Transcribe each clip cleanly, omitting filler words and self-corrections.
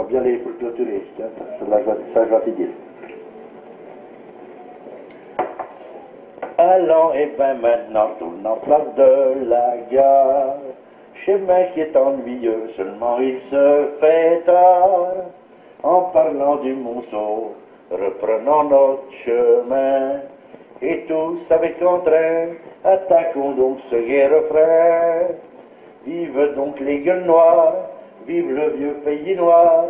va bien aller pour clôturer, ça je vais te dire. Allons, et ben maintenant, tourne en place de la gare. Chemin qui est ennuyeux, seulement il se fait tard. En parlant du monceau, reprenons notre chemin. Et tous avec entrain, attaquons donc ce gai refrain. Vive donc les gueules noires, vive le vieux pays noir.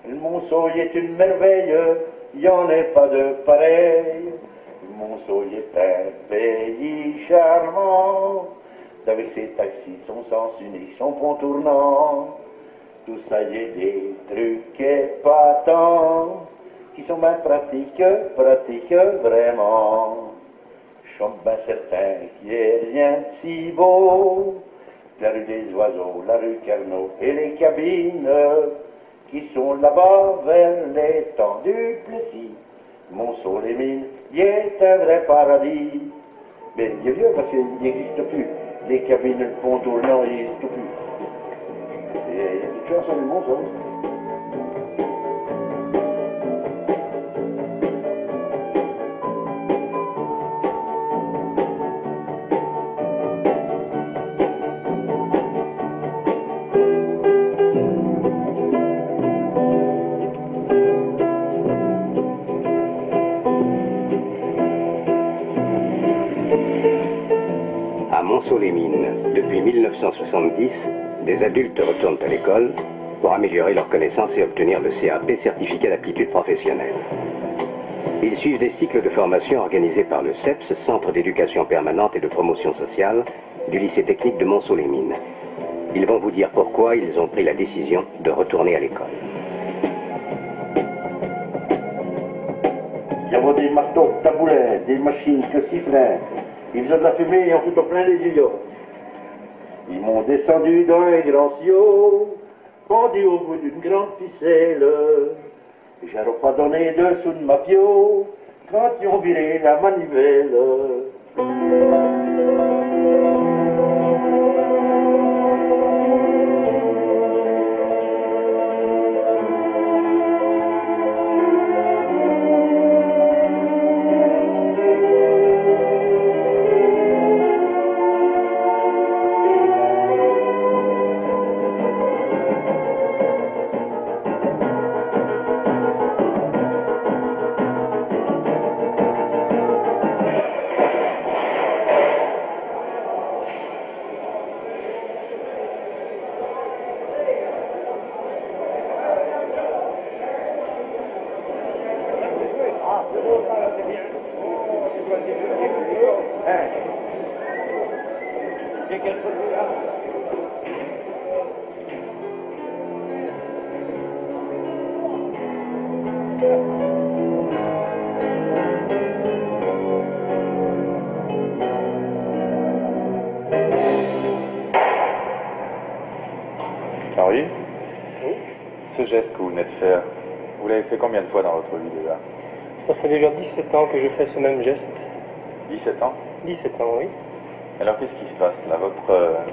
Le Monceau est une merveille, il n'y en a pas de pareil. Le Monceau est un pays charmant, avec ses taxis, son sens unique, son pont tournant. Tout ça y est des trucs épatants, qui sont bien pratiques vraiment. Je suis bien certain qu'il n'y a rien de si beau. La rue des Oiseaux, la rue Carnot et les cabines qui sont là-bas vers l'étang du Plessis. Monceau-les-Mines, y est un vrai paradis. Mais il est vieux parce qu'il n'existe plus. Les cabines, le pont tournant, il n'existe plus. Et il y a des chansons du Monceau. À Monceau-les-Mines, depuis 1970, des adultes retournent à l'école pour améliorer leurs connaissances et obtenir le CAP, certificat d'aptitude professionnelle. Ils suivent des cycles de formation organisés par le CEPS, Centre d'éducation permanente et de promotion sociale, du lycée technique de Monceau-les-Mines. Ils vont vous dire pourquoi ils ont pris la décision de retourner à l'école. Il y avait des marteaux, taboulets, des machines que sifflaient. Ils faisaient de la fumée et en foutant plein les yeux. Ils m'ont descendu dans un grand sillot, pendu au bout d'une grande ficelle. J'aurais pas donné dessous de ma pio quand ils ont viré la manivelle. Henri, oui. Ce geste que vous venez de faire, vous l'avez fait combien de fois dans votre vie déjà? Ça fait déjà 17 ans que je fais ce même geste. 17 ans? 17 ans, oui. Alors qu'est-ce qui se passe là?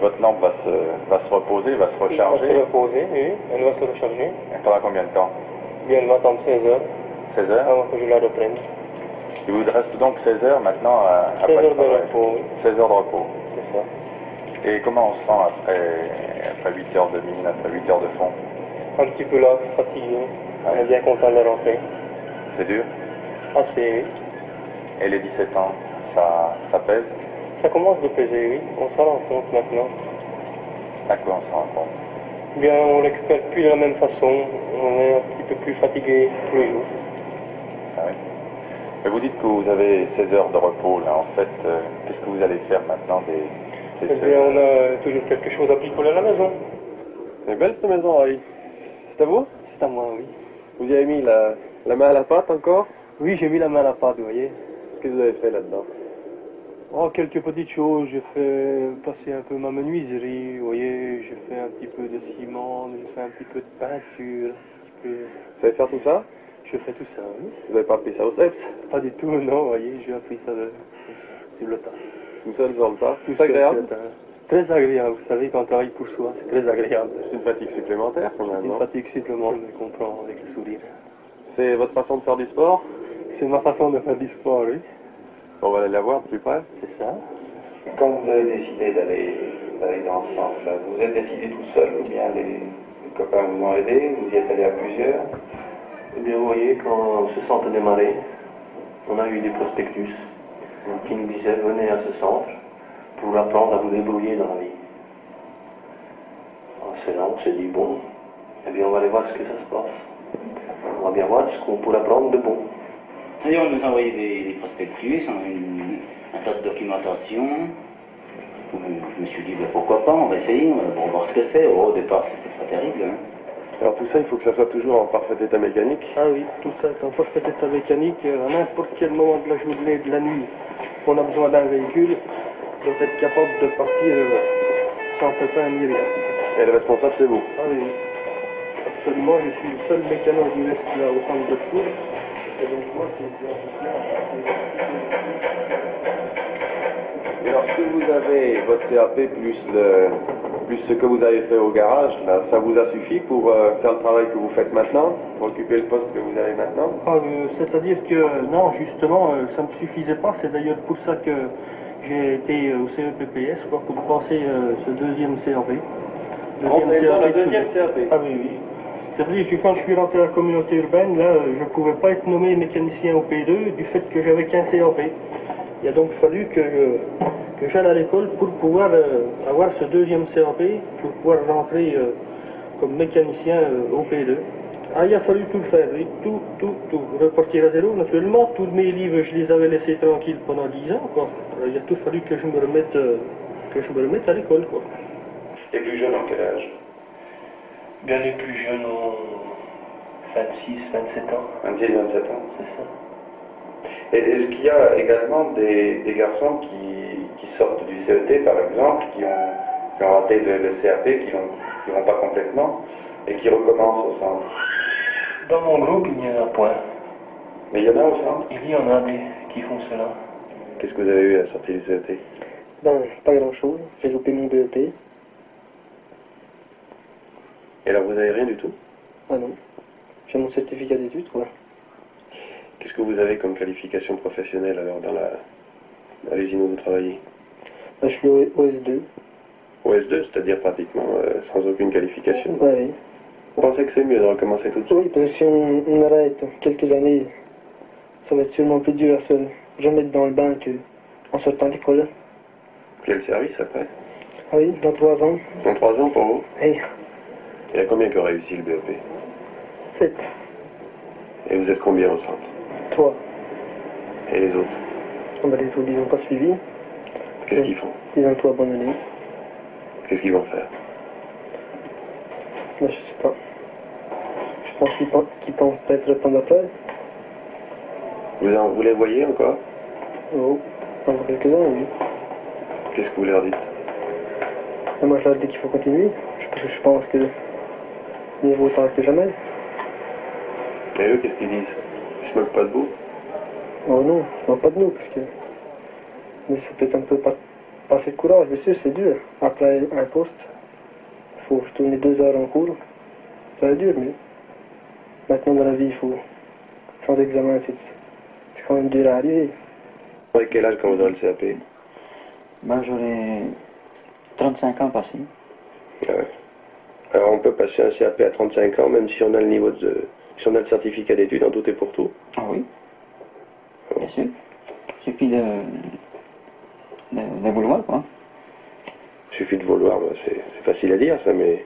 Votre lampe va se reposer, va se recharger? Elle va se reposer, oui. Elle va se recharger. Elle pendant combien de temps? Bien, elle va attendre 16 heures. 16 heures? Avant que je la reprenne. Il vous reste donc 16 heures maintenant après 16 heures le travail. de repos, oui. 16 heures de repos. C'est ça. Et comment on se sent après 8 heures de mine, après 8 heures de fond? Un petit peu là, fatigué. On est bien content de rentrer. C'est dur? Assez, oui. Et les 17 ans, ça pèse? Ça commence de peser, oui. On s'en rend compte maintenant. À quoi on s'en rend compte? Bien, on ne récupère plus de la même façon. On est un petit peu plus fatigué tous les jours. Ah oui. Mais vous dites que vous avez 16 heures de repos là. En fait, qu'est-ce que vous allez faire maintenant Eh bien, on a toujours quelque chose à bricoler à la maison. C'est belle cette maison, Harry. C'est à vous? C'est à moi, oui. Vous y avez mis la main à la pâte encore? Oui, j'ai mis la main à la pâte, vous voyez. Qu'est-ce que vous avez fait là-dedans? Oh, quelques petites choses. J'ai fait passer un peu ma menuiserie, vous voyez. J'ai fait un petit peu de ciment, j'ai fait un petit peu de peinture. Vous savez faire tout ça? Je fais tout ça, oui. Vous n'avez pas appris ça au CEPS? Pas du tout, non, vous voyez. J'ai appris ça sur le tas. Tout seul sur le tas? Tout C'est agréable? seul sur le tas. très agréable, vous savez, quand on travaille pour soi, c'est très agréable. C'est une fatigue supplémentaire quand même, C'est une non? fatigue supplémentaire, je comprends avec le sourire. C'est votre façon de faire du sport? C'est ma façon de faire du sport, oui. On va aller la voir de plus près. C'est ça. Quand vous avez décidé d'aller dans ce sens-là, vous êtes décidé tout seul ou bien les copains vous ont aidé, vous y êtes allé à plusieurs? Eh bien, vous voyez, quand on se sentait démarrer, on a eu des prospectus qui nous disaient venez à ce centre pour apprendre à vous débrouiller dans la vie. Alors, c'est là, on s'est dit bon, eh bien, on va aller voir ce que ça se passe. On va bien voir ce qu'on pourra apprendre de bon. Et on nous a envoyé des prospectus, on a eu un tas de documentation. Je me suis dit, ben, pourquoi pas, on va essayer, on va voir ce que c'est. Au départ, c'était pas terrible. Hein. Alors tout ça, il faut que ça soit toujours en parfait état mécanique. Ah oui, tout ça est en parfait état mécanique, à n'importe quel moment de la journée, de la nuit. On a besoin d'un véhicule, on doit être capable de partir sans pépin ni rien. Et le responsable, c'est vous. Ah oui, absolument, je suis le seul mécano qui reste là au centre de cours. Et donc moi, Et lorsque vous avez votre CAP plus ce que vous avez fait au garage, là, ça vous a suffi pour faire le travail que vous faites maintenant, pour occuper le poste que vous avez maintenant? c'est-à-dire que non, justement, ça ne me suffisait pas. C'est d'ailleurs pour ça que j'ai été au CEPPS, quoi, pour passer ce deuxième CAP. Deuxième CAP. Ah oui, oui. C'est-à-dire que quand je suis rentré à la communauté urbaine, là, je ne pouvais pas être nommé mécanicien au P2 du fait que j'avais qu'un CAP. Il a donc fallu que j'aille à l'école pour pouvoir avoir ce deuxième CAP, pour pouvoir rentrer comme mécanicien au P2. Ah, il a fallu tout le faire, oui, tout, repartir à zéro. Naturellement, tous mes livres, je les avais laissés tranquilles pendant 10 ans, quoi. Alors, il a tout fallu que je me remette à l'école, quoi. Les plus jeunes, en quel âge? Bien, les plus jeunes ont 26, 27 ans. 26, 27 ans. C'est ça. Et est-ce qu'il y a également des garçons qui sortent du CET, par exemple, qui ont raté le CAP, qui vont pas complètement, et qui recommencent au centre? Dans mon groupe, il n'y en a point. Mais il y en a au centre? Il y en a des qui font cela. Qu'est-ce que vous avez eu à la sortie du CET? Ben, pas grand-chose. J'ai loupé mon BEP. Et alors vous avez rien du tout? Ah non. J'ai mon certificat d'études, quoi. Qu'est-ce que vous avez comme qualification professionnelle alors dans l'usine où vous travaillez? Ben, je suis au OS2. OS2, c'est-à-dire pratiquement sans aucune qualification? Ouais, oui. Vous pensez que c'est mieux de recommencer tout de suite? Oui, parce que si on arrête quelques années, ça va être sûrement plus dur à se remettre dans le bain qu'en sortant de l'école. Quel service après? Ah oui, dans 3 ans. Dans 3 ans pour vous? Hey, Il y a combien qui ont réussi le BEP? 7, Et vous êtes combien au centre? 3. Et les autres? Oh, ben, les autres, ils n'ont pas suivi. Qu'est-ce qu'ils font? Ils ont tout abandonné. Qu'est-ce qu'ils vont faire? Moi, je sais pas. Je pense qu'ils pensent peut-être répondre après. Vous les voyez encore? Oh, encore quelques-uns, oui. Qu'est-ce que vous leur dites? Et moi, je leur dis qu'il faut continuer. Je pense que mieux vaut tard que jamais. Et eux, qu'est-ce qu'ils disent? Ils se moquent pas de vous? Oh non, non, pas de nous, parce que... Mais c'est peut-être un peu pas assez de courage, bien sûr, c'est dur. Après un poste, il faut tourner 2 heures en cours. C'est dur, mais... Maintenant, dans la vie, il faut... Sans examen, c'est quand même dur à arriver. Avec quel âge quand vous aurez le CAP? Ben, j'aurai 35 ans passés. Ouais. Alors on peut passer un CAP à 35 ans, même si on a le niveau de... Si on a le certificat d'études en tout et pour tout? Ah oui, bien sûr. Il suffit de vouloir, quoi. Il suffit de vouloir, ben, c'est facile à dire ça, mais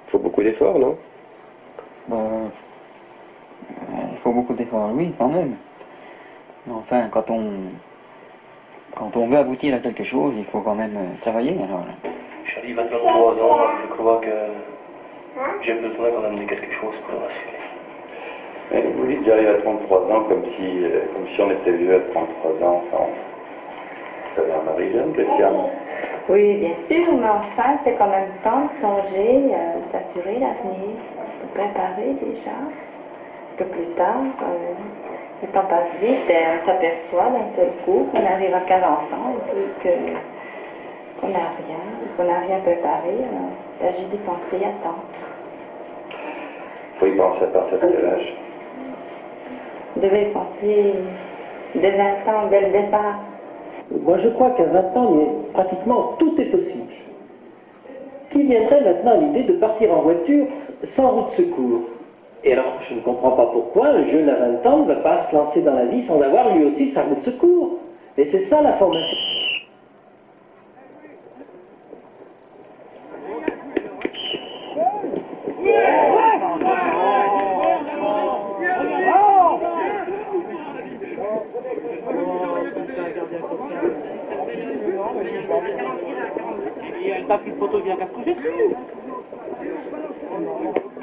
il faut beaucoup d'efforts, non? Ben, il faut beaucoup d'efforts, oui, quand même. Mais enfin, quand on veut aboutir à quelque chose, il faut quand même travailler, alors. J'arrive à 23 ans, je crois que j'ai besoin quand même de quelque chose pour rassurer. Mais vous dites j'arrive à 33 ans comme si on était vieux à 33 ans. Enfin, vous avez un mari jeune, Christiane? Oui, bien sûr, mais enfin, c'est quand même temps de songer, s'assurer l'avenir, se préparer déjà. Que plus tard, le temps passe vite et on s'aperçoit d'un seul coup qu'on arrive à 40 ans et puis qu'on n'a rien préparé, alors là, j'ai dépensé à temps. Faut y penser à partir de quel âge? Je devais penser dès 20 ans, dès le départ. Moi, je crois qu'à 20 ans, pratiquement tout est possible. Qui viendrait maintenant à l'idée de partir en voiture sans roue de secours? Et alors, je ne comprends pas pourquoi un jeune à 20 ans ne va pas se lancer dans la vie sans avoir lui aussi sa roue de secours. Et c'est ça la formation.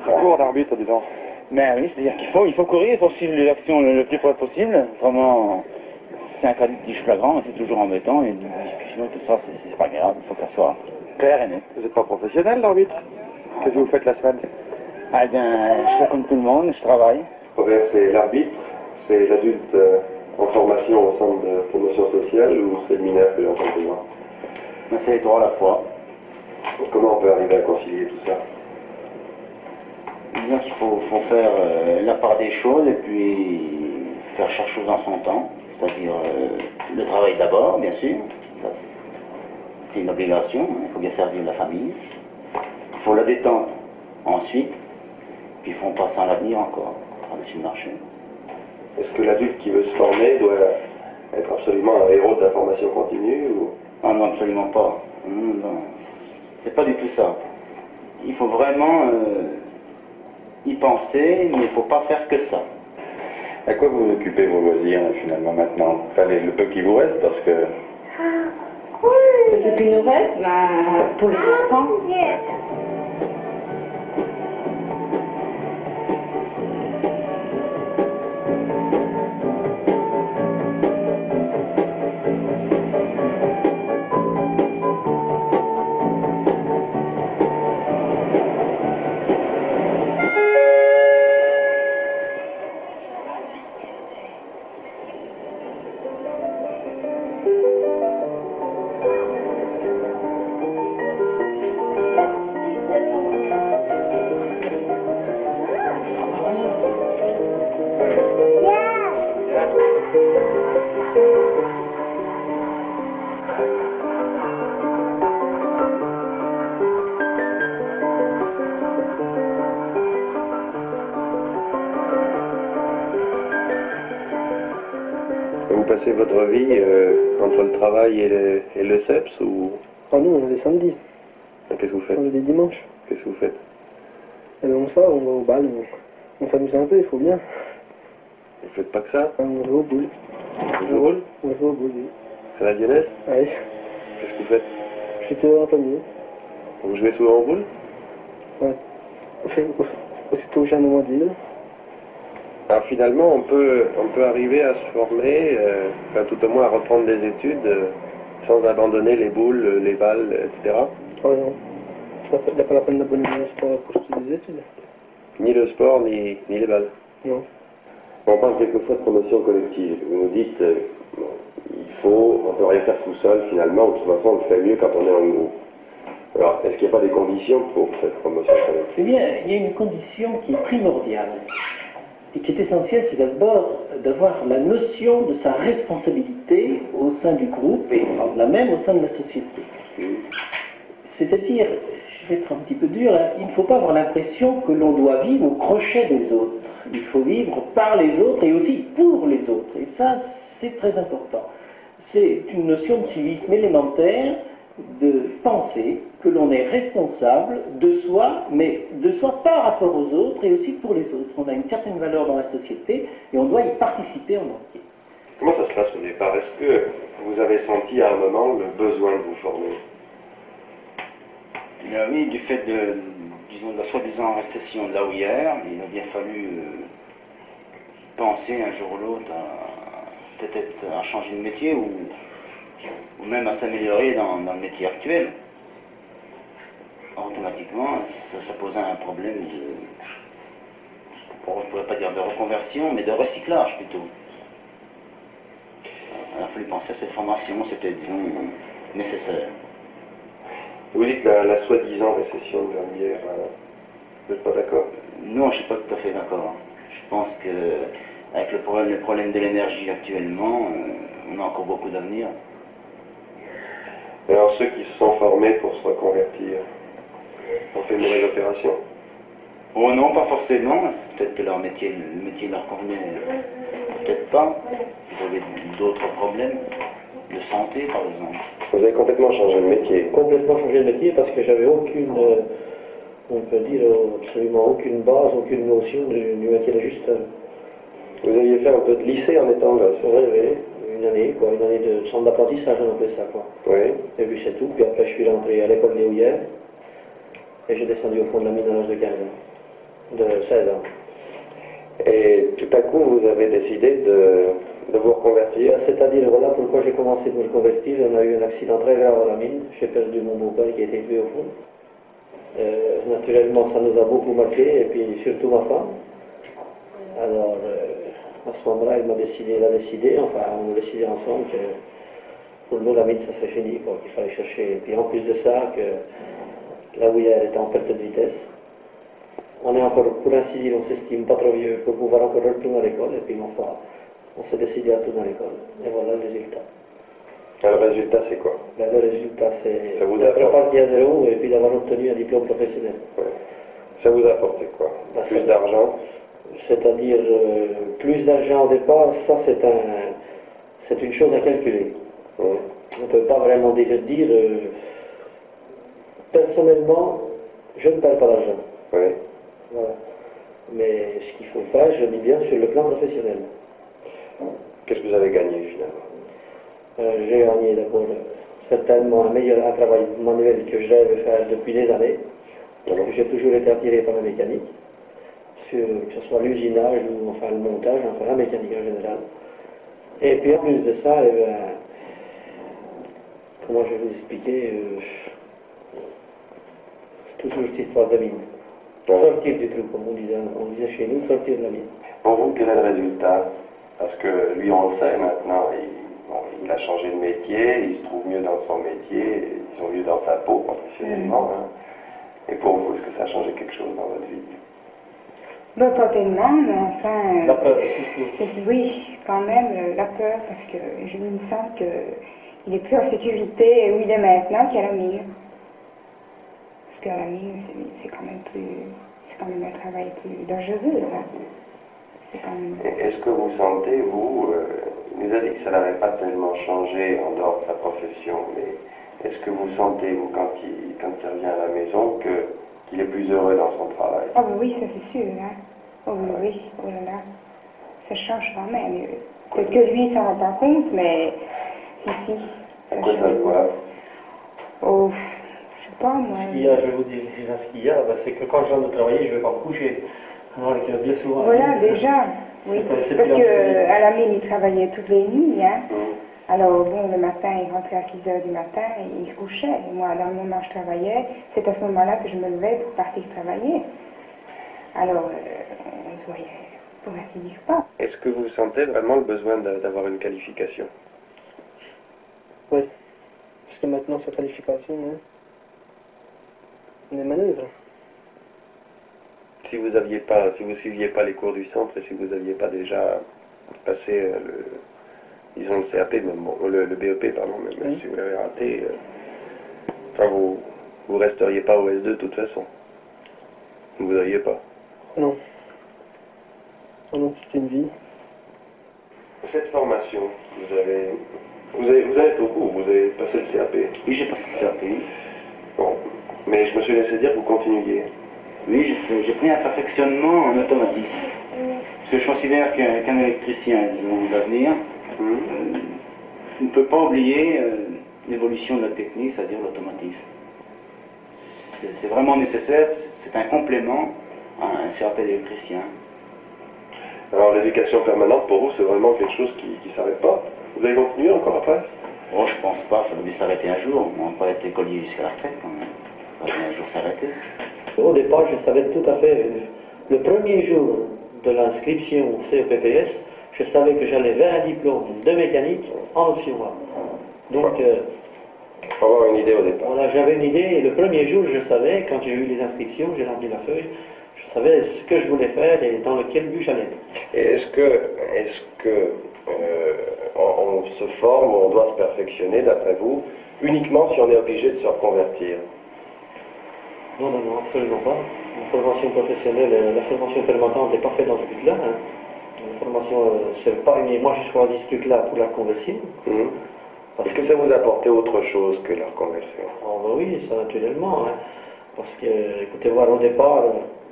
Ça court l'arbitre, dis donc. Ben oui, c'est-à-dire qu'il faut courir pour suivre l'action le plus près possible. Vraiment, c'est un cas de flagrant, c'est toujours embêtant, et une discussion et tout ça, c'est pas grave, il faut que ça soit clair et net. Vous n'êtes pas professionnel, l'arbitre? Qu'est-ce que vous faites la semaine? Ah bien, je fais comme tout le monde, je travaille. Robert, c'est l'arbitre, c'est l'adulte en formation au centre de promotion sociale ou c'est le mineur que j'entends plus loin? Ben, c'est les trois à la fois. Comment on peut arriver à concilier tout ça? Disons qu'il faut faire la part des choses et puis faire chaque chose en son temps. C'est-à-dire le travail d'abord, bien sûr. Ça, c'est une obligation, il faut bien servir la famille. Il faut la détente ensuite, puis il faut passer à l'avenir encore, par-dessus le marché. Est-ce que l'adulte qui veut se former doit être absolument un héros de la formation continue ou... Ah non, absolument pas. Non. C'est pas du tout ça. Il faut vraiment y penser, mais il ne faut pas faire que ça. À quoi vous occupez vos loisirs finalement maintenant? Enfin, le peu qui vous reste, parce que... Ce qui nous reste, pour les enfants. Vous passez votre vie entre le travail et le CEPS ou... Ah nous, on est les samedis. Qu'est-ce que vous faites? On est les dimanches. Qu'est-ce que vous faites? Et on sort, on va au bal, on s'amuse un peu, il faut bien. Vous faites pas que ça? On joue au boule. Vous jouez au boule? On joue au boule, oui. À la Lyonnaise? Oui. Qu'est-ce que vous faites? Je suis tueur en famille. Vous jouez souvent au boule? Ouais. Aussitôt que j'ai un moment de libre. Alors finalement, on peut arriver à se former, enfin tout au moins à reprendre des études sans abandonner les boules, les balles, etc. Oh non. Il n'y a pas la peine d'abandonner le sport pour suivre des études. Ni le sport, ni les balles. Non. On parle quelquefois de promotion collective. Vous nous dites, on peut rien faire tout seul finalement, de toute façon on le fait mieux quand on est en groupe. Alors, est-ce qu'il n'y a pas des conditions pour cette promotion collective? Eh bien, il y a une condition qui est primordiale et qui est essentielle, c'est d'abord d'avoir la notion de sa responsabilité au sein du groupe et la même au sein de la société. C'est-à-dire, je vais être un petit peu dur, hein, il ne faut pas avoir l'impression que l'on doit vivre au crochet des autres. Il faut vivre par les autres et aussi pour les autres. Et ça, c'est très important. C'est une notion de civisme élémentaire de penser que l'on est responsable de soi, mais de soi par rapport aux autres et aussi pour les autres. On a une certaine valeur dans la société et on doit y participer en entier. Comment ça se passe au départ? Est-ce que vous avez senti à un moment le besoin de vous former? Oui, du fait de la soi-disant récession de la houillère, il a bien fallu penser un jour ou l'autre à peut-être à changer de métier ou même à s'améliorer dans le métier actuel. Automatiquement, ça posait un problème je ne pourrais pas dire de reconversion, mais de recyclage plutôt. Il a fallu penser à cette formation, c'était disons nécessaire. Vous dites la soi-disant récession de vernière, vous n'êtes pas d'accord? Non, je ne suis pas tout à fait d'accord. Je pense qu'avec le problème de l'énergie actuellement, on a encore beaucoup d'avenir. Alors ceux qui se sont formés pour se reconvertir ont fait une mauvaise opération? Oh non, pas forcément. Peut-être que le métier leur convenait, peut-être pas. Ils avaient d'autres problèmes, de santé par exemple. Vous avez complètement changé de métier? Complètement changé de métier parce que j'avais aucune, on peut dire absolument aucune base, aucune notion du métier d'ajusteur. Vous aviez fait un peu de lycée en étant là? Oui, une année de centre d'apprentissage, on appelait ça quoi. Oui. Et puis c'est tout, puis après je suis rentré à l'école Léouillère et j'ai descendu au fond de la mine à l'âge de 15 ans, de 16 ans. Et tout à coup vous avez décidé de vous reconvertir? C'est-à-dire, voilà pourquoi j'ai commencé pour me convertir. On a eu un accident très grave à la mine, j'ai perdu mon beau-père qui a été tué au fond. Naturellement ça nous a beaucoup marqué, et puis surtout ma femme. Alors à ce moment-là, elle a décidé, enfin on a décidé ensemble que pour nous la mine ça serait fini, qu'il fallait chercher. Et puis en plus de ça, que la houillère était en perte de vitesse. On est encore, pour ainsi dire, on s'estime pas trop vieux pour pouvoir encore retourner à l'école, et puis enfin, on s'est décidé à retourner à l'école. Et voilà le résultat. Et le résultat c'est quoi? Le résultat c'est d'être reparti à zéro et puis d'avoir obtenu un diplôme professionnel. Ouais. Ça vous a apporté quoi? Plus d'argent? C'est-à-dire plus d'argent au départ, ça c'est une chose à calculer. On ne peut pas vraiment dire personnellement, je ne perds pas d'argent. Oui. Voilà. Mais ce qu'il faut faire, je dis bien sur le plan professionnel. Qu'est-ce que vous avez gagné finalement? J'ai gagné d'abord certainement un travail manuel que je rêve faire depuis des années. Parce que j'ai toujours été attiré par la mécanique, que ce soit l'usinage ou enfin le montage, enfin la mécanique en général. Et puis en plus de ça, comment je vais vous expliquer, c'est toujours cette histoire de mine. Sortir du trou, comme on disait chez nous, sortir de la mine. Pour vous, quel est le résultat? Parce que lui, on le sait maintenant, il a changé de métier, il se trouve mieux dans son métier, ils sont mieux dans sa peau professionnellement. Et pour vous, est-ce que ça a changé quelque chose dans votre vie? Ben, pas tellement, mais enfin... La peur. Oui, quand même, la peur, parce que je me sens qu'il est plus en sécurité où il est maintenant qu'à la mine. Parce qu'à la mine, c'est quand même un travail plus dangereux, là. C'est quand même... Est-ce que vous sentez, vous, il nous a dit que ça n'avait pas tellement changé en dehors de sa profession, mais est-ce que vous sentez, vous, quand il revient à la maison, qu'il est plus heureux dans son travail? Oh oui, ça c'est sûr, hein. Oh oui, oh là là. Ça change quand même. Peut-être que lui, il s'en rend pas compte, mais ici, À quoi ça se voit? Oh, je sais pas, moi. Ce qu'il y a, je vais vous dire ce qu'il y a, c'est que quand je rentre de travailler, je vais pas me coucher. Alors qu'il y a bien souvent... Voilà, déjà, oui. Parce qu'à la mine, il travaillait toutes les nuits, hein. Alors, bon, le matin, il rentrait à 6 h du matin et il se couchait. Et moi, dans le moment où je travaillais, c'est à ce moment-là que je me levais pour partir travailler. Alors, on se voyait, pour ainsi dire, pas. Est-ce que vous sentez vraiment le besoin d'avoir une qualification? Oui. Parce que maintenant, sa qualification, hein, on est manœuvre. Si vous suiviez pas les cours du centre et si vous n'aviez pas déjà passé disons le CAP, même le BEP, pardon, même si vous l'avez raté, enfin vous resteriez pas au S2 de toute façon. Vous n'auriez pas. Non. Oh non, c'est une vie. Cette formation, vous avez beaucoup, vous avez passé le CAP. Oui, j'ai passé le CAP. Bon, mais je me suis laissé dire que vous continuiez. Oui, j'ai pris un perfectionnement en automatisme. Parce que je considère qu'un électricien, disons, d'avenir, ne peut pas oublier l'évolution de la technique, c'est-à-dire l'automatisme. C'est vraiment nécessaire, c'est un complément à un CAP d'électricien. Alors l'éducation permanente, pour vous, c'est vraiment quelque chose qui ne s'arrête pas? Vous allez continuer encore après? Oh, je pense pas, il faudrait s'arrêter un jour. On ne va pas être écolier jusqu'à la retraite quand même. Il faudrait un jour s'arrêter. Au départ, je savais tout à fait, le premier jour de l'inscription au CEPPS, je savais que j'allais vers un diplôme de mécanique en option A. Donc, Pour avoir une idée au départ. Voilà, j'avais une idée, et le premier jour, je savais, quand j'ai eu les inscriptions, j'ai rempli la feuille, je savais ce que je voulais faire et dans lequel but j'allais. Et est-ce que on se forme, on doit se perfectionner, d'après vous, uniquement si on est obligé de se reconvertir? Non, non, non, absolument pas. La formation professionnelle, la formation permanente n'est pas faite dans ce but-là. Hein. La formation, c'est pas une... Moi, j'ai choisi ce truc-là pour la conversion. Est-ce que ça vous apportait autre chose que la reconversion? Oh, ben oui, ça naturellement. Hein. Parce que, écoutez, voir au départ,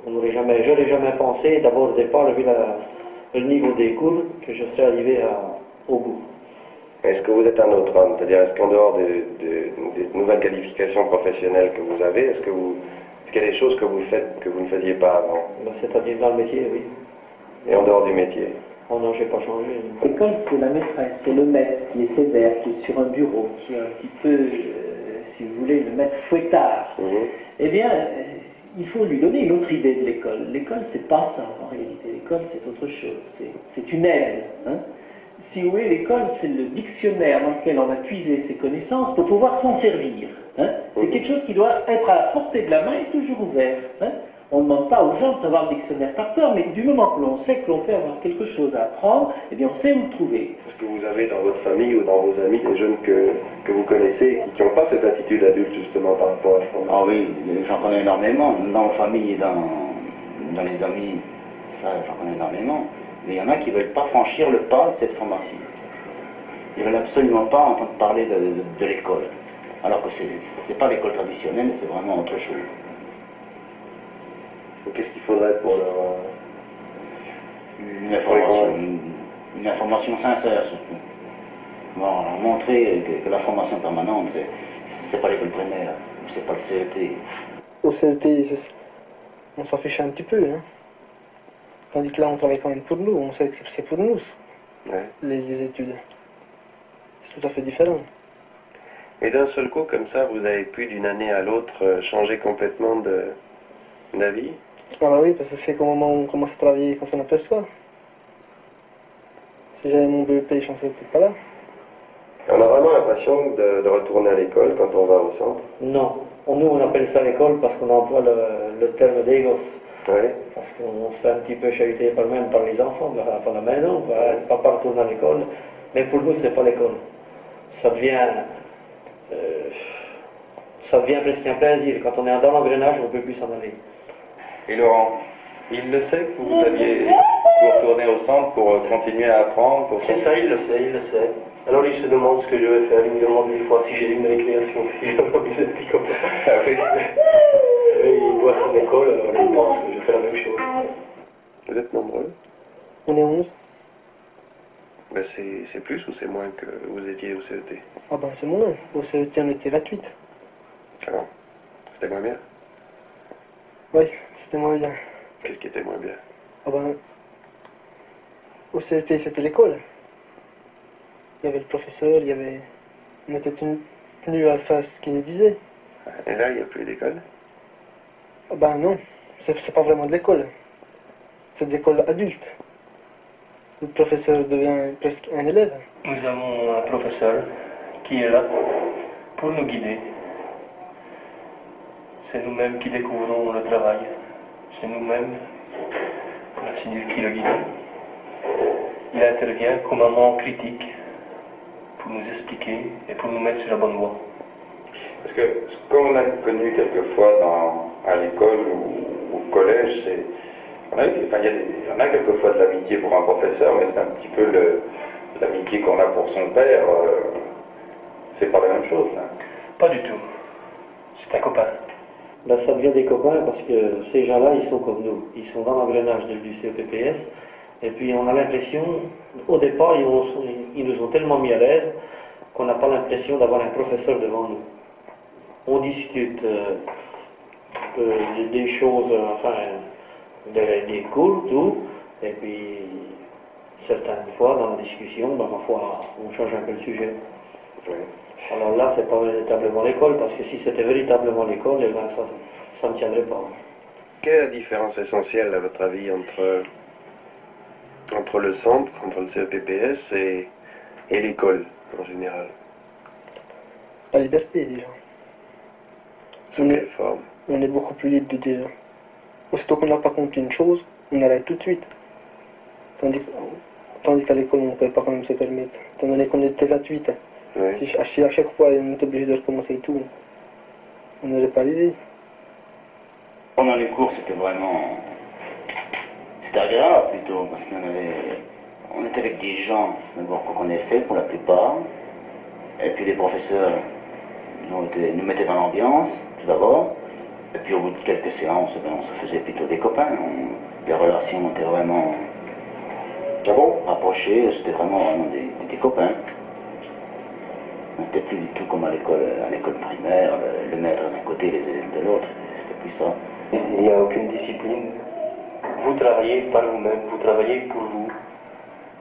je n'aurais jamais pensé, d'abord au départ, vu le niveau des cours, que je serais arrivé au bout. Est-ce que vous êtes un autre homme? C'est-à-dire, est-ce qu'en dehors des nouvelles qualifications professionnelles que vous avez, est-ce qu'il y a des choses que vous faites que vous ne faisiez pas avant? Ben, c'est-à-dire dans le métier, oui. Et en dehors du métier? Oh non, je n'ai pas changé. L'école, c'est la maîtresse, c'est le maître qui est sévère, qui est sur un bureau, qui est un petit peu, si vous voulez, le maître fouettard. Eh bien, il faut lui donner une autre idée de l'école. L'école, c'est pas ça, en réalité. L'école, c'est autre chose. C'est une aide. Hein. Si vous voulez, l'école, c'est le dictionnaire dans lequel on va puiser ses connaissances pour pouvoir s'en servir. Hein. C'est quelque chose qui doit être à la portée de la main et toujours ouvert. Hein. On ne demande pas aux gens de savoir le dictionnaire par cœur, mais du moment que l'on sait que l'on peut avoir quelque chose à apprendre, eh bien on sait où le trouver. Est-ce que vous avez dans votre famille ou dans vos amis des jeunes que vous connaissez qui n'ont pas cette attitude adulte justement par rapport à ce qu'on... Ah oui, j'en connais énormément, dans la famille et dans les amis, ça j'en connais énormément. Mais il y en a qui ne veulent pas franchir le pas de cette formation. Ils ne veulent absolument pas entendre parler de l'école. Alors que ce n'est pas l'école traditionnelle, c'est vraiment autre chose. Qu'est-ce qu'il faudrait pour leur... Une information sincère surtout. Bon, leur montrer que la formation permanente, c'est pas l'école primaire, c'est pas le CET. Au CET, on s'en fiche un petit peu, hein. Tandis que là, on travaille quand même pour nous, on sait que c'est pour nous, les études. C'est tout à fait différent. Et d'un seul coup, comme ça, vous avez pu d'une année à l'autre changer complètement d'avis? Ah bah oui, parce que c'est qu'au moment où on commence à travailler qu'on s'en aperçoit. Si j'avais mon BEP, je n'en serais peut-être pas là. On a vraiment l'impression de retourner à l'école quand on va au centre? Non. Nous, on appelle ça l'école parce qu'on emploie le terme des gosses. Oui. Parce qu'on se fait un petit peu chahuter par les enfants, par la maison, papa retourne à l'école. Mais pour nous, c'est pas l'école. Ça devient presque un plaisir. Quand on est dans l'engrenage, on ne peut plus s'en aller. Et Laurent, il le sait que vous retournez au centre pour continuer à apprendre? C'est ça, il le sait. Alors il se demande ce que je vais faire, il me demande des fois si j'ai une récréation, si je vais m'amuser petit comme ça. Ah oui. Et il voit son école, alors il pense que je fais la même chose. Vous êtes nombreux? On est 11. Ben c'est plus ou c'est moins que vous étiez au CET? Ah ben c'est moins. Au CET, on était 28. Ah bon. C'était moins bien? Oui, c'était moins bien. Qu'est-ce qui était moins bien? Ah ben, au CET, c'était l'école. Il y avait le professeur, on était tenu à faire ce qu'il nous disait. Et là, il n'y a plus d'école? Ah ben non, c'est pas vraiment de l'école. C'est de l'école adulte. Le professeur devient presque un élève. Nous avons un professeur qui est là pour nous guider. C'est nous-mêmes qui découvrons le travail. C'est nous-mêmes, c'est lui qui le guide. Il intervient comme un moment critique pour nous expliquer et pour nous mettre sur la bonne voie. Parce que ce qu'on a connu quelquefois à l'école ou au collège, c'est... Il y en a quelquefois de l'amitié pour un professeur, mais c'est un petit peu l'amitié qu'on a pour son père. C'est pas la même chose, là. Pas du tout. C'est un copain. Ben, ça devient des copains parce que ces gens-là, ils sont comme nous. Ils sont dans l'engrenage du CEPPS. Et puis on a l'impression, au départ, ils nous ont tellement mis à l'aise qu'on n'a pas l'impression d'avoir un professeur devant nous. On discute des choses, des cours, tout, et puis certaines fois dans la discussion, ben, ma foi, on change un peu le sujet. Oui. Alors là, c'est pas véritablement l'école, parce que si c'était véritablement l'école, eh ben, ça ne tiendrait pas. Quelle est la différence essentielle, à votre avis, entre le centre, entre le CEPPS et l'école en général? la liberté déjà. On est beaucoup plus libre de dire, aussitôt qu'on n'a pas compris une chose, on arrête tout de suite. Tandis qu'à l'école, on ne pouvait pas quand même se permettre. Étant donné qu'on était 28, si à chaque fois on était obligé de recommencer tout, on n'aurait pas l'idée. Pendant les cours, c'était agréable plutôt, parce qu'on était avec des gens d'abord qu'on connaissait pour la plupart, et puis les professeurs nous mettaient dans l'ambiance, tout d'abord, et puis au bout de quelques séances, on se faisait plutôt des copains. Les relations étaient vraiment rapprochées, c'était vraiment des copains. On n'était plus du tout comme à l'école primaire, le maître d'un côté, les élèves de l'autre, c'était plus ça. Il n'y a aucune discipline. Vous travaillez par vous-même, vous travaillez pour vous.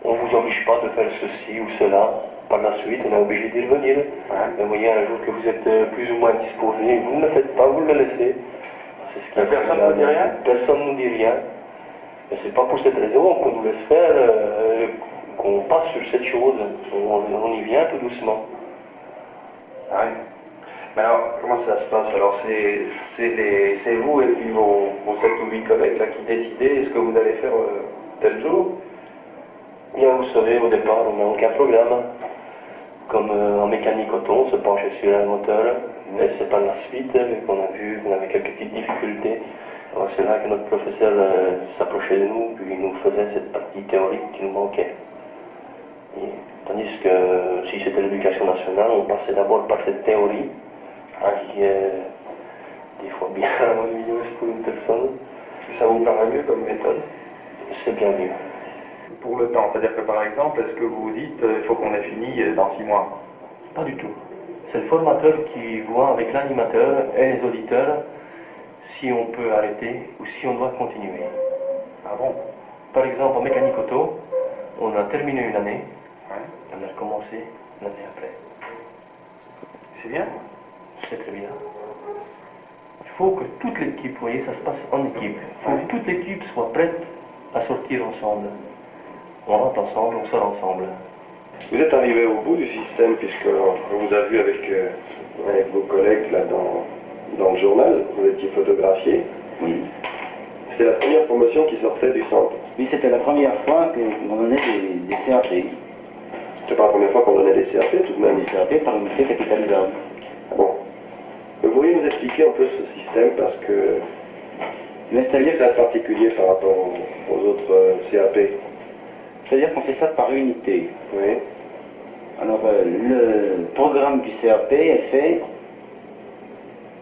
On ne vous oblige pas de faire ceci ou cela. Par la suite, on est obligé d'y revenir. Mais vous voyez, un jour que vous êtes plus ou moins disposé, vous ne le faites pas, vous le laissez. Personne ne vous dit rien? Personne ne nous dit rien. Mais c'est pas pour cette raison qu'on nous laisse faire, qu'on passe sur cette chose. On y vient tout doucement. Ah oui. Mais alors, comment ça se passe? Alors, c'est vous et puis vos 7 ou 8 collègues là, qui décidez ce que vous allez faire tel jour? Bien, vous savez, au départ, on n'a aucun programme. Comme en mécanique auto, on se penchait sur un moteur, mais c'est par la suite qu'on a vu qu'on avait quelques petites difficultés. Alors c'est là que notre professeur s'approchait de nous, puis il nous faisait cette partie théorique qui nous manquait. Tandis que si c'était l'éducation nationale, on passait d'abord par cette théorie, qui est des fois bien ennuyeuse pour une personne. Ça vous paraît mieux comme méthode? C'est bien mieux. Pour le temps, c'est-à-dire que par exemple, est-ce que vous vous dites il faut qu'on ait fini dans 6 mois? Pas du tout. C'est le formateur qui voit avec l'animateur et les auditeurs si on peut arrêter ou si on doit continuer. Ah bon? Par exemple, en mécanique auto, on a terminé une année, on a recommencé l'année après. C'est bien? C'est très bien. Il faut que toute l'équipe, vous voyez, ça se passe en équipe. Il faut que toute l'équipe soit prête à sortir ensemble. On rentre ensemble, on sort ensemble. Vous êtes arrivé au bout du système, puisqu'on vous a vu avec vos collègues là, dans le journal, vous étiez photographié. Oui. C'était la première promotion qui sortait du centre. Oui, c'était la première fois qu'on donnait des CAP. C'était pas la première fois qu'on donnait des CAP tout de même? Des CAP par unité capitalisable. Ah bon. Vous pourriez nous expliquer un peu ce système, parce que c'est assez particulier par rapport aux autres CAP. C'est-à-dire qu'on fait ça par unité. Oui. Alors, le programme du CAP est fait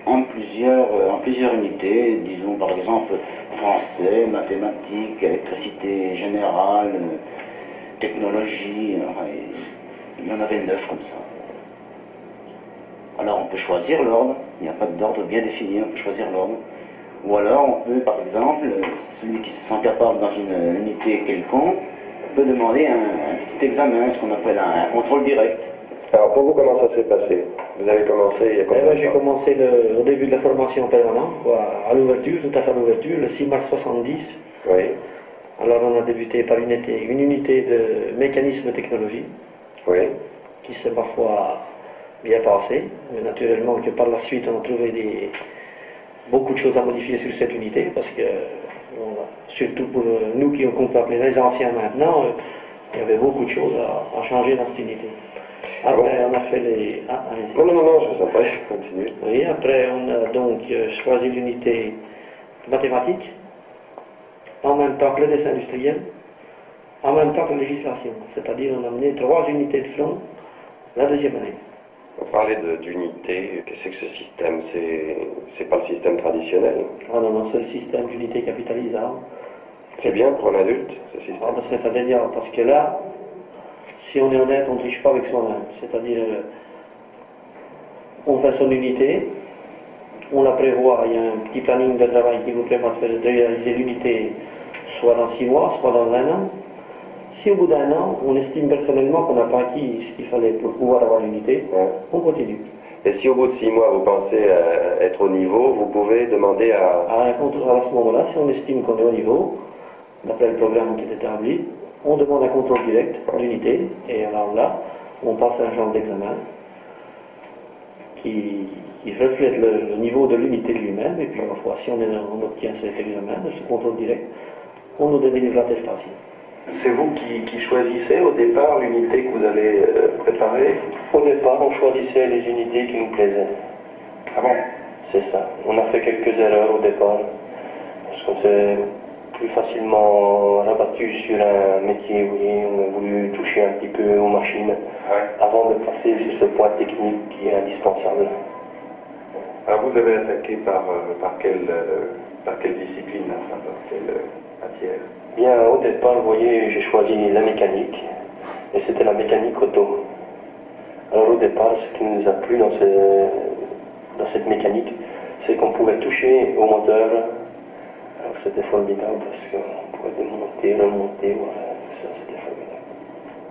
en plusieurs unités, disons par exemple français, mathématiques, électricité générale, technologie, il y en avait 9 comme ça. Alors on peut choisir l'ordre, il n'y a pas d'ordre bien défini, on peut choisir l'ordre. Ou alors on peut, par exemple, celui qui se sent capable dans une unité quelconque, peut demander un petit examen, ce qu'on appelle un contrôle direct. Alors pour vous, comment ça s'est passé? Vous avez commencé il y a combien de temps? J'ai commencé au début de la formation permanente, à l'ouverture, tout à fait à l'ouverture, le 6 mars 70. Oui. Alors on a débuté par une unité de mécanisme technologie, oui, qui s'est parfois bien passée, mais naturellement que par la suite on a trouvé beaucoup de choses à modifier sur cette unité, parce que surtout pour nous qui on peut appeler les anciens maintenant, il y avait beaucoup de choses à changer dans cette unité. Après, on a fait les... Ah, allez-y. Non, je ne sais pas, je continue. Oui, après, on a donc choisi l'unité mathématique, en même temps que le dessin industriel, en même temps que la législation. C'est-à-dire, on a mené 3 unités de front la deuxième année. Vous parlez d'unité, qu'est-ce que c'est que ce système? C'est pas le système traditionnel? Ah non, c'est le système d'unité capitalisable. C'est bien pour un adulte, ce système? Ah ben c'est indéniable, parce que là, si on est honnête, on ne triche pas avec soi-même. C'est-à-dire, on fait son unité, on la prévoit, il y a un petit planning de travail qui vous permet de réaliser l'unité soit dans 6 mois, soit dans 1 an. Si au bout d'1 an, on estime personnellement qu'on n'a pas acquis ce qu'il fallait pour pouvoir avoir l'unité, on continue. Et si au bout de 6 mois, vous pensez être au niveau, vous pouvez demander à ce moment-là, si on estime qu'on est au niveau, d'après le programme qui est établi, on demande un contrôle direct d'unité, et alors là, on passe un genre d'examen. qui reflète le niveau de l'unité de lui-même, et puis ma foi, si on obtient cet examen, ce contrôle direct, on nous délivre l'attestation. C'est vous qui choisissez au départ l'unité que vous allez préparer? Au départ, on choisissait les unités qui nous plaisaient. Ah bon? C'est ça. On a fait quelques erreurs au départ, parce qu'on s'est plus facilement rabattu sur un métier, oui, on a voulu toucher un petit peu aux machines, avant de passer sur ce point technique qui est indispensable. Alors vous avez attaqué par quelle discipline, enfin, par quelle matière? Bien, au départ, vous voyez, j'ai choisi la mécanique, et c'était la mécanique auto. Alors au départ, ce qui nous a plu dans cette mécanique, c'est qu'on pouvait toucher au moteur. Alors c'était formidable, parce qu'on pouvait démonter, remonter, voilà, ça c'était formidable.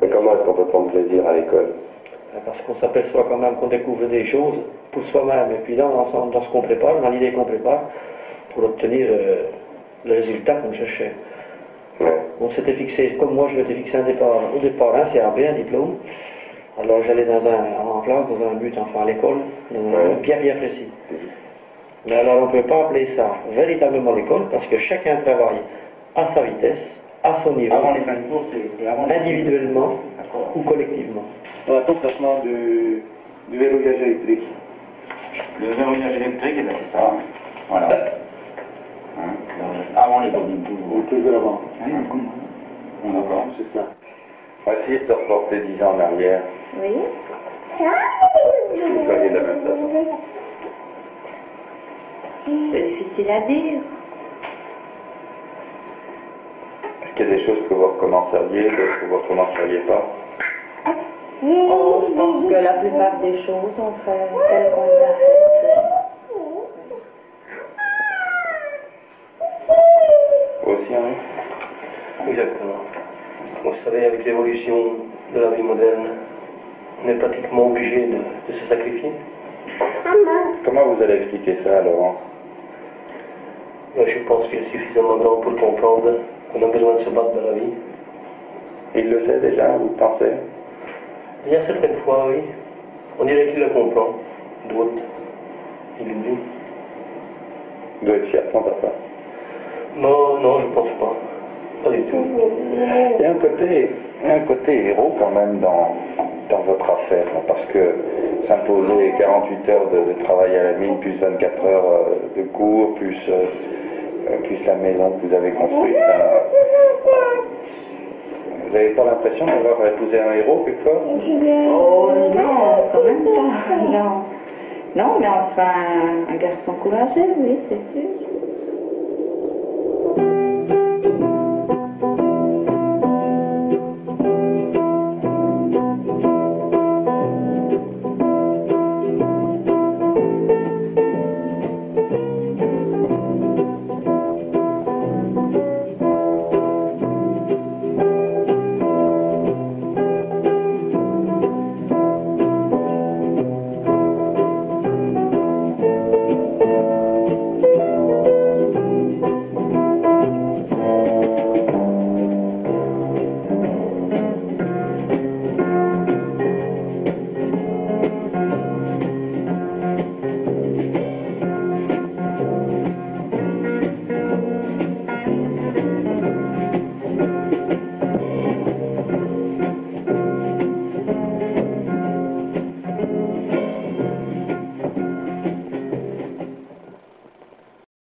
Et comment est-ce qu'on peut prendre plaisir à l'école? Parce qu'on s'aperçoit quand même qu'on découvre des choses pour soi-même, et puis là, dans ce qu'on prépare, dans l'idée qu'on prépare, pour obtenir le résultat qu'on cherchait. On s'était fixé, comme moi je m'étais fixé au départ un CAP, un diplôme. Alors j'allais en classe dans un but, enfin à l'école, dans un but bien précis. Mais alors on ne peut pas appeler ça véritablement l'école, parce que chacun travaille à sa vitesse, à son niveau, Avant les fins de course et avant individuellement ou collectivement. Ton placement du verrouillage électrique. Le verrouillage électrique, eh bien, c'est ça. Voilà. Hein, avant les bobines, toujours. Toujours avant. Oui, d'accord, c'est ça. On va essayer de se reporter 10 ans en arrière. Oui. Est-ce que vous feriez de la même façon? C'est difficile à dire. Est-ce qu'il y a des choses que vous recommenceriez, d'autres que vous ne recommenceriez pas? Oh, je pense que la plupart des choses, on fait telles qu'on les a faites. Vous aussi, hein? Exactement. Vous savez, avec l'évolution de la vie moderne, on est pratiquement obligé de se sacrifier. Comment vous allez expliquer ça, Laurent? Je pense qu'il est suffisamment grand pour comprendre qu'on a besoin de se battre dans la vie. Il le sait déjà, vous pensez? Il y a certaines fois, oui. On dirait qu'il le comprend. D'autres, il l'oublie. Vous doit être fier de son papa. Non, non, je pense pas. Pas du tout. Il y a un côté héros quand même dans votre affaire, hein, parce que s'imposer 48 heures de travail à la mine, plus 24 heures de cours, plus la maison que vous avez construite. Vous n'avez pas l'impression d'avoir épousé un héros quelquefois? Oh non, quand même pas. Non. Non, mais enfin, un garçon courageux, oui, c'est sûr.